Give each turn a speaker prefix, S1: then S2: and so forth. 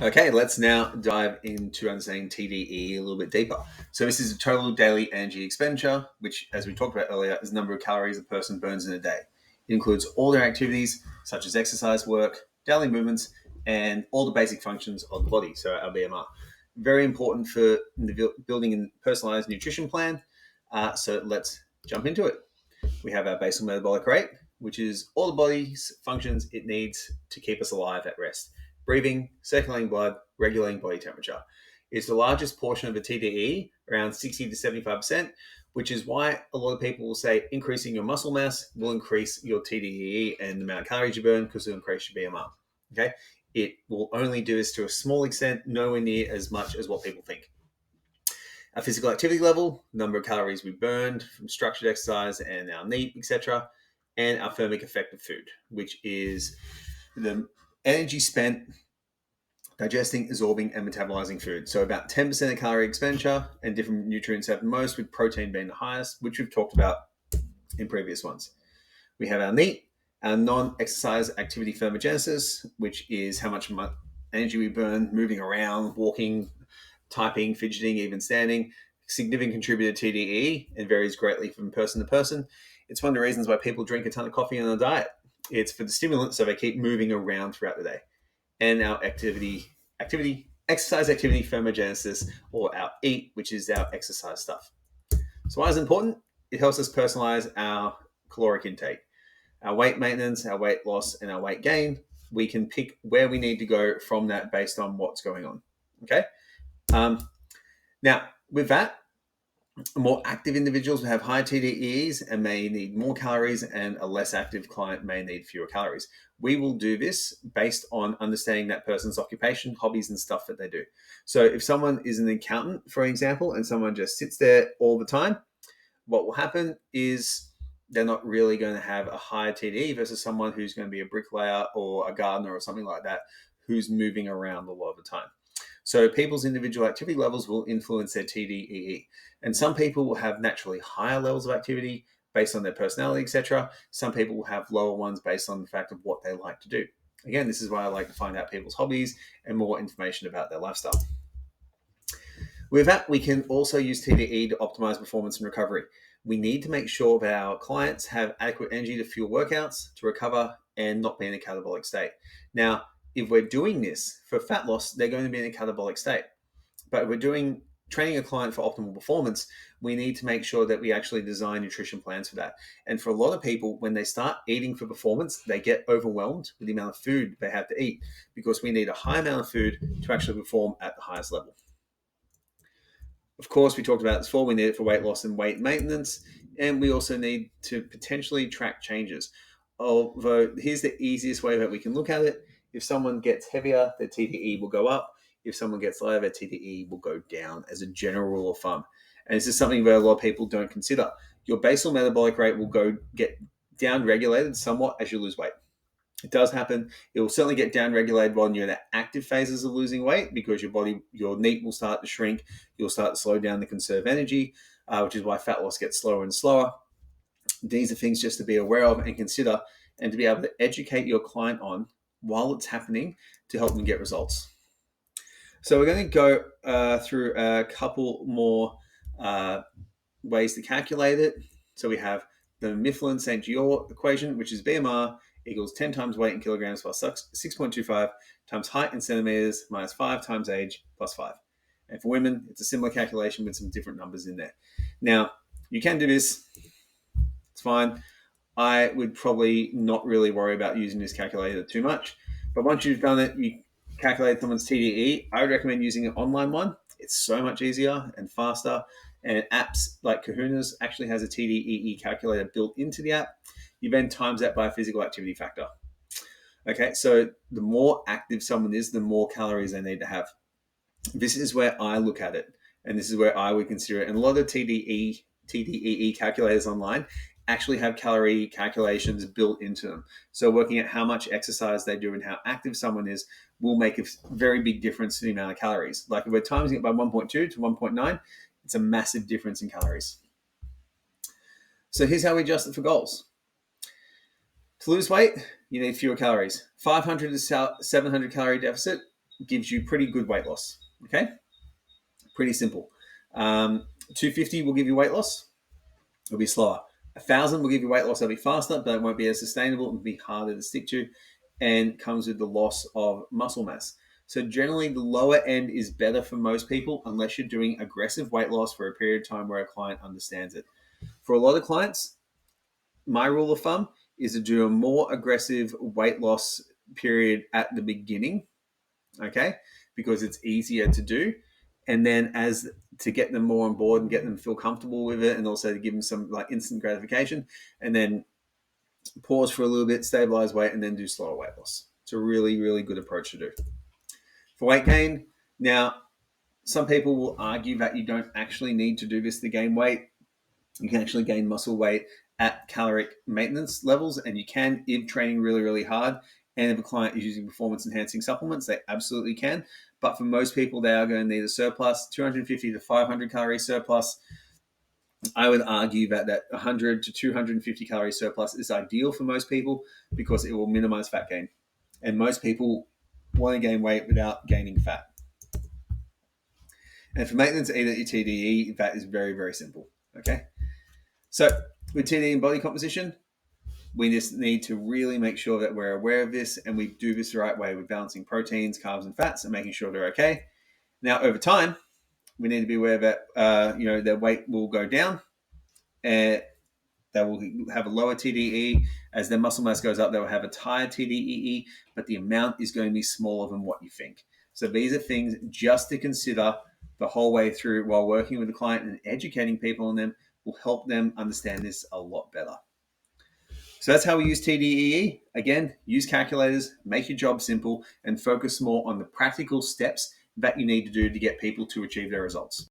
S1: Okay, let's now dive into understanding TDE a little bit deeper. So this is a total daily energy expenditure, which, as we talked about earlier, is the number of calories a person burns in a day. It includes all their activities, such as exercise, work, daily movements, and all the basic functions of the body, so our BMR. Very important for building a personalized nutrition plan. So let's jump into it. We have our basal metabolic rate, which is all the body's functions it needs to keep us alive at rest. Breathing, circulating blood, regulating body temperature. It's the largest portion of the TDE, around 60 to 75%, which is why a lot of people will say increasing your muscle mass will increase your TDE and the amount of calories you burn because it'll increase your BMR. Okay? It will only do this to a small extent, nowhere near as much as what people think. Our physical activity level, number of calories we burned from structured exercise and our NEAT, etc., and our thermic effect of food, which is the energy spent digesting, absorbing, and metabolizing food. So about 10% of calorie expenditure, and different nutrients have the most, with protein being the highest, which we've talked about in previous ones. We have our NEAT, our non-exercise activity thermogenesis, which is how much energy we burn moving around, walking, typing, fidgeting, even standing. Significant contributor to TDE and varies greatly from person to person. It's one of the reasons why people drink a ton of coffee on a diet. It's for the stimulant, so they keep moving around throughout the day. And our exercise activity thermogenesis, or our EAT, which is our exercise stuff. So why is it important? It helps us personalize our caloric intake, our weight maintenance, our weight loss, and our weight gain. We can pick where we need to go from that based on what's going on. Okay. Now, with that, more active individuals will have higher TDEs and may need more calories, and a less active client may need fewer calories. We will do this based on understanding that person's occupation, hobbies, and stuff that they do. So if someone is an accountant, for example, and someone just sits there all the time, what will happen is they're not really going to have a higher TDE versus someone who's going to be a bricklayer or a gardener or something like that, who's moving around a lot of the time. So people's individual activity levels will influence their TDEE. And some people will have naturally higher levels of activity based on their personality, etc. Some people will have lower ones based on the fact of what they like to do. Again, this is why I like to find out people's hobbies and more information about their lifestyle. With that, we can also use TDE to optimize performance and recovery. We need to make sure that our clients have adequate energy to fuel workouts, to recover, and not be in a catabolic state. Now, if we're doing this for fat loss, they're going to be in a catabolic state. But if we're training a client for optimal performance, we need to make sure that we actually design nutrition plans for that. And for a lot of people, when they start eating for performance, they get overwhelmed with the amount of food they have to eat, because we need a high amount of food to actually perform at the highest level. Of course, we talked about this before, we need it for weight loss and weight maintenance, and we also need to potentially track changes. Although, here's the easiest way that we can look at it. If someone gets heavier, their TDE will go up. If someone gets lighter, their TDE will go down, as a general rule of thumb. And this is something that a lot of people don't consider. Your basal metabolic rate will get down regulated somewhat as you lose weight. It does happen. It will certainly get down regulated while you're in the active phases of losing weight, because your NEAT will start to shrink. You'll start to slow down to conserve energy, which is why fat loss gets slower and slower. These are things just to be aware of and consider, and to be able to educate your client on while it's happening to help them get results. So we're going to go through a couple more ways to calculate it. So we have the Mifflin-St. Jeor equation, which is BMR equals 10 times weight in kilograms plus 6.25 times height in centimeters minus 5 times age plus 5. And for women, it's a similar calculation with some different numbers in there. Now, you can do this. It's fine. I would probably not really worry about using this calculator too much. But once you've done it, you calculate someone's TDE. I would recommend using an online one. It's so much easier and faster. And apps like Kahuna's actually has a TDEE calculator built into the app. You then times that by a physical activity factor. Okay, so the more active someone is, the more calories they need to have. This is where I look at it, and this is where I would consider it. And a lot of TDEE calculators online actually have calorie calculations built into them. So working out how much exercise they do and how active someone is will make a very big difference to the amount of calories. Like if we're timesing it by 1.2 to 1.9, it's a massive difference in calories. So here's how we adjust it for goals. To lose weight, you need fewer calories. 500 to 700 calorie deficit gives you pretty good weight loss. Okay, pretty simple. 250 will give you weight loss. It'll be slower. 1,000 will give you weight loss. It'll be faster, but it won't be as sustainable. It'll be harder to stick to, and comes with the loss of muscle mass. So generally, the lower end is better for most people, unless you're doing aggressive weight loss for a period of time where a client understands it. For a lot of clients, my rule of thumb is to do a more aggressive weight loss period at the beginning, okay, because it's easier to do. And then as to get them more on board and get them to feel comfortable with it, and also to give them some like instant gratification, and then pause for a little bit, stabilize weight, and then do slower weight loss. It's a really, really good approach to do. For weight gain, now, some people will argue that you don't actually need to do this to gain weight. You can actually gain muscle weight at caloric maintenance levels, and you can if training really, really hard. And if a client is using performance enhancing supplements, they absolutely can. But for most people, they are going to need a surplus, 250 to 500 calorie surplus. I would argue that 100 to 250 calorie surplus is ideal for most people because it will minimize fat gain. And most people want to gain weight without gaining fat. And for maintenance, eat at your TDE, that is very, very simple. Okay. So with TDE and body composition, we just need to really make sure that we're aware of this and we do this the right way with balancing proteins, carbs, and fats and making sure they're okay. Now, over time, we need to be aware that their weight will go down and they will have a lower TDE. As their muscle mass goes up, they will have a higher TDEE, but the amount is going to be smaller than what you think. So these are things just to consider the whole way through while working with the client, and educating people on them will help them understand this a lot better. So that's how we use TDEE. Again, use calculators, make your job simple, and focus more on the practical steps that you need to do to get people to achieve their results.